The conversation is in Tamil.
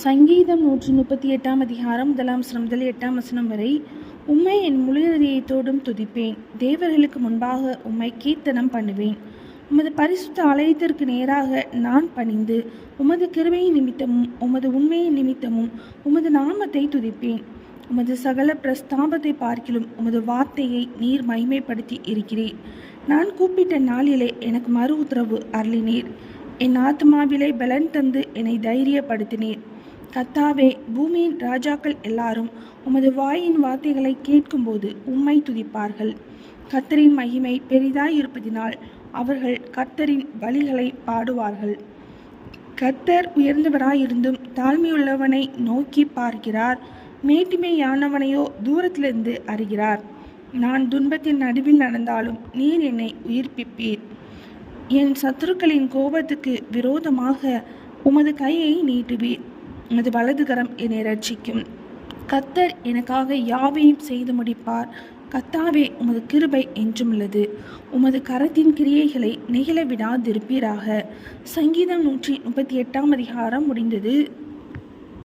சங்கீதம் 138 அதிகாரம் 1 முதல் 8 வரை. உம்மை என் முழு இதயத்தோடும் துதிப்பேன். தேவர்களுக்கு முன்பாக உம்மை கீர்த்தனம் பண்ணுவேன். உமது பரிசுத்த ஆலயத்திற்கு நேராக நான் பணிந்து உமது கிருபையின் நிமித்தமும் உமது உண்மையின் நிமித்தமும் உமது நாமத்தை துதிப்பேன். உமது சகல பிரஸ்தாபத்தை பார்க்கிலும் உமது வார்த்தையை நீர் மகிமைப்படுத்தி இருக்கிறீர். நான் கூப்பிட்ட நாளிலே எனக்கு மறு உத்தரவு அருளினீர். என் ஆத்மாவிலே பலன் தந்து என்னை தைரியப்படுத்தினீர். கர்த்தாவே, பூமியின் ராஜாக்கள் எல்லாரும் உமது வாயின் வார்த்தைகளை கேட்கும்போது உம்மை துதிப்பார்கள். கர்த்தரின் மகிமை பெரிதாய் இருப்பதினால் அவர்கள் கர்த்தரின் வழிகளை பாடுவார்கள். கர்த்தர் உயர்ந்தவராயிருந்தும் தாழ்மையுள்ளவனை நோக்கி பார்க்கிறார். மேட்டிமையானவனையோ தூரத்திலிருந்து அறிகிறார். நான் துன்பத்தின் நடுவில் நடந்தாலும் நீர் என்னை உயிர்ப்பிப்பீர். என் சத்துருக்களின் கோபத்துக்கு விரோதமாக உமது கையை நீட்டுவீர். உமது வலதுகரம் என்னை ரட்சிக்கும். கர்த்தர் எனக்காக யாவையும் செய்து முடிப்பார். கர்த்தாவே, உமது கிருபை என்றும் உள்ளது. உமது கரத்தின் கிரியைகளை நெகிழ விடாதிருப்பீராக. சங்கீதம் 138 அதிகாரம் முடிந்தது.